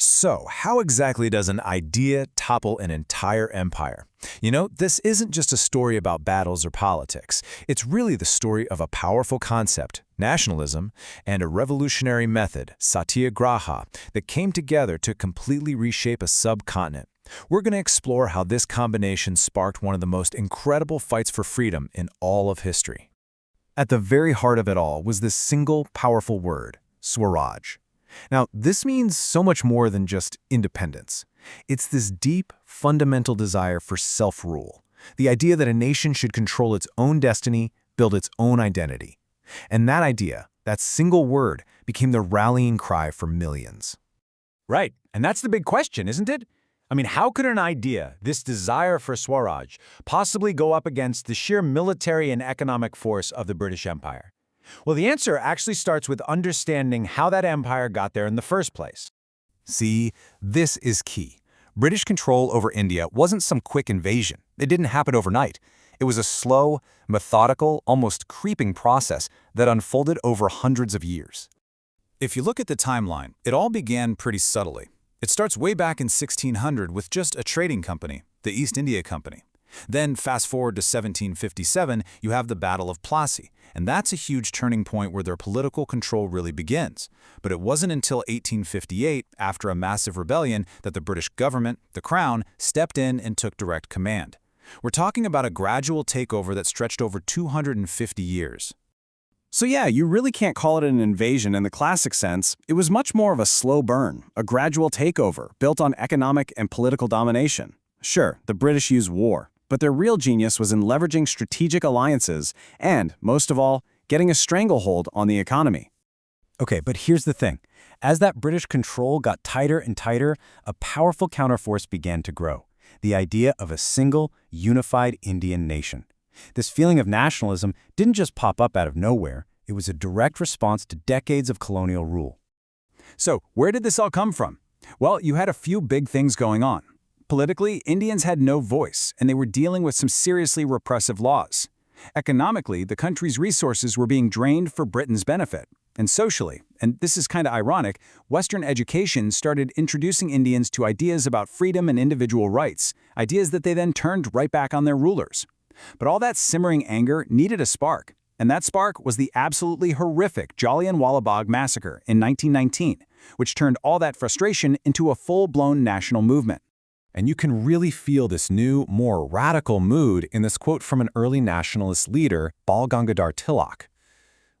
So, how exactly does an idea topple an entire empire? This isn't just a story about battles or politics. It's really the story of a powerful concept, nationalism, and a revolutionary method, Satyagraha, that came together to completely reshape a subcontinent. We're going to explore how this combination sparked one of the most incredible fights for freedom in all of history. At the very heart of it all was this single, powerful word, Swaraj. Now, this means so much more than just independence. It's this deep, fundamental desire for self-rule, the idea that a nation should control its own destiny, build its own identity. And that idea, that single word, became the rallying cry for millions. Right, and that's the big question, isn't it? How could an idea, this desire for Swaraj, possibly go up against the sheer military and economic force of the British Empire? Well, the answer actually starts with understanding how that empire got there in the first place. See, this is key. British control over India wasn't some quick invasion. It didn't happen overnight. It was a slow, methodical, almost creeping process that unfolded over hundreds of years. If you look at the timeline, it all began pretty subtly. It starts way back in 1600 with just a trading company, the East India Company. Then, fast forward to 1757, you have the Battle of Plassey, and that's a huge turning point where their political control really begins. But it wasn't until 1858, after a massive rebellion, that the British government, the Crown, stepped in and took direct command. We're talking about a gradual takeover that stretched over 250 years. So yeah, you really can't call it an invasion in the classic sense. It was much more of a slow burn, a gradual takeover built on economic and political domination. Sure, the British used war, but their real genius was in leveraging strategic alliances and, most of all, getting a stranglehold on the economy. Okay, but here's the thing. As that British control got tighter and tighter, a powerful counterforce began to grow. The idea of a single, unified Indian nation. This feeling of nationalism didn't just pop up out of nowhere. It was a direct response to decades of colonial rule. So, where did this all come from? Well, you had a few big things going on. Politically, Indians had no voice, and they were dealing with some seriously repressive laws. Economically, the country's resources were being drained for Britain's benefit. And socially, and this is kind of ironic, Western education started introducing Indians to ideas about freedom and individual rights, ideas that they then turned right back on their rulers. But all that simmering anger needed a spark, and that spark was the absolutely horrific Jallianwala Bagh massacre in 1919, which turned all that frustration into a full-blown national movement. And you can really feel this new, more radical mood in this quote from an early nationalist leader, Bal Gangadhar Tilak.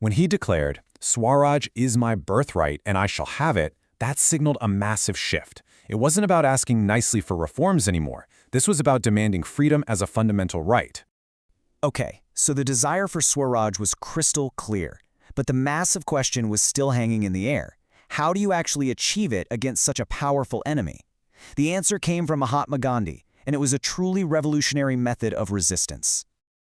When he declared, "Swaraj is my birthright and I shall have it," that signaled a massive shift. It wasn't about asking nicely for reforms anymore. This was about demanding freedom as a fundamental right. Okay, so the desire for Swaraj was crystal clear, but the massive question was still hanging in the air. How do you actually achieve it against such a powerful enemy? The answer came from Mahatma Gandhi, and it was a truly revolutionary method of resistance.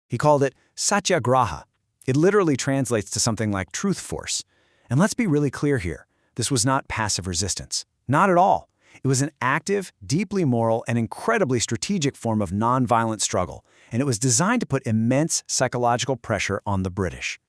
He called it Satyagraha. It literally translates to something like truth force. And let's be really clear here. This was not passive resistance. Not at all. It was an active, deeply moral, and incredibly strategic form of nonviolent struggle, and it was designed to put immense psychological pressure on the British.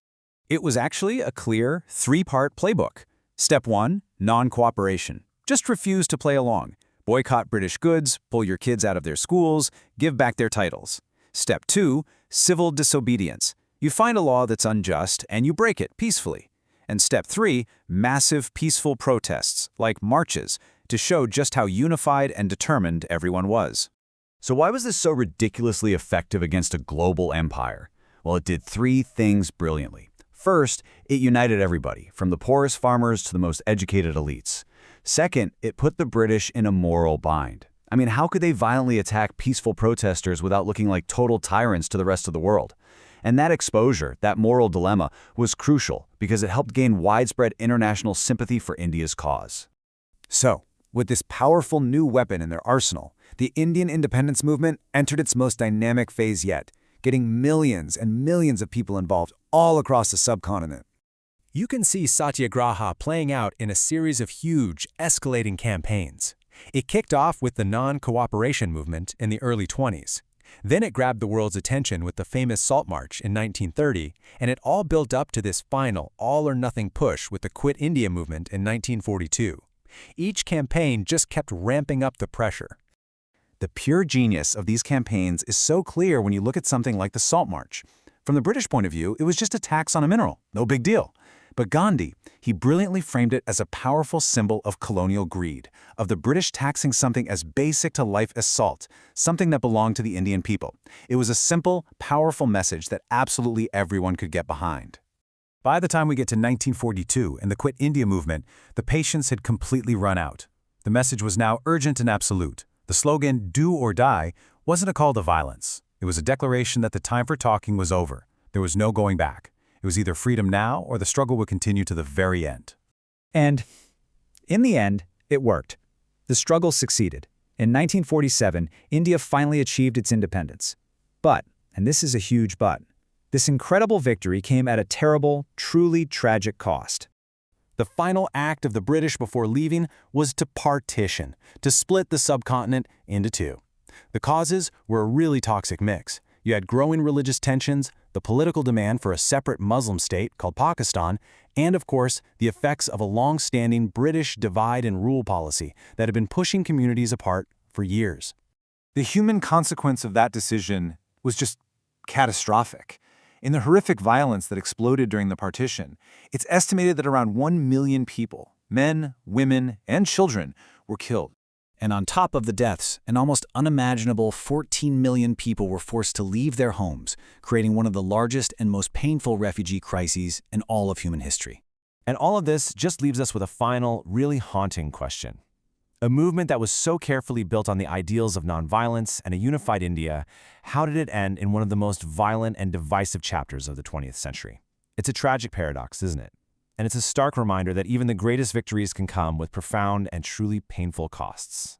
It was actually a clear, three-part playbook. Step 1, non-cooperation. Just refuse to play along. Boycott British goods, pull your kids out of their schools, give back their titles. Step 2, civil disobedience. You find a law that's unjust and you break it peacefully. And Step 3, massive peaceful protests, like marches, to show just how unified and determined everyone was. So why was this so ridiculously effective against a global empire? Well, it did three things brilliantly. First, it united everybody, from the poorest farmers to the most educated elites. Second, it put the British in a moral bind. How could they violently attack peaceful protesters without looking like total tyrants to the rest of the world? And that exposure, that moral dilemma, was crucial because it helped gain widespread international sympathy for India's cause. So, with this powerful new weapon in their arsenal, the Indian independence movement entered its most dynamic phase yet, getting millions and millions of people involved all across the subcontinent. You can see Satyagraha playing out in a series of huge, escalating campaigns. It kicked off with the non-cooperation movement in the early 20s. Then it grabbed the world's attention with the famous Salt March in 1930, and it all built up to this final all-or-nothing push with the Quit India movement in 1942. Each campaign just kept ramping up the pressure. The pure genius of these campaigns is so clear when you look at something like the Salt March. From the British point of view, it was just a tax on a mineral, no big deal. But Gandhi, he brilliantly framed it as a powerful symbol of colonial greed, of the British taxing something as basic to life as salt, something that belonged to the Indian people. It was a simple, powerful message that absolutely everyone could get behind. By the time we get to 1942 and the Quit India movement, the patience had completely run out. The message was now urgent and absolute. The slogan, "Do or die," wasn't a call to violence. It was a declaration that the time for talking was over. There was no going back. It was either freedom now or the struggle would continue to the very end. And in the end, it worked. The struggle succeeded. In 1947, India finally achieved its independence. But, and this is a huge but, this incredible victory came at a terrible, truly tragic cost. The final act of the British before leaving was to partition, to split the subcontinent into two. The causes were a really toxic mix. You had growing religious tensions, the political demand for a separate Muslim state called Pakistan, and of course, the effects of a long-standing British divide and rule policy that had been pushing communities apart for years. The human consequence of that decision was just catastrophic. In the horrific violence that exploded during the partition, it's estimated that around 1 million people, men, women, and children, were killed. And on top of the deaths, an almost unimaginable 14 million people were forced to leave their homes, creating one of the largest and most painful refugee crises in all of human history. And all of this just leaves us with a final, really haunting question. A movement that was so carefully built on the ideals of nonviolence and a unified India, how did it end in one of the most violent and divisive chapters of the 20th century? It's a tragic paradox, isn't it? And it's a stark reminder that even the greatest victories can come with profound and truly painful costs.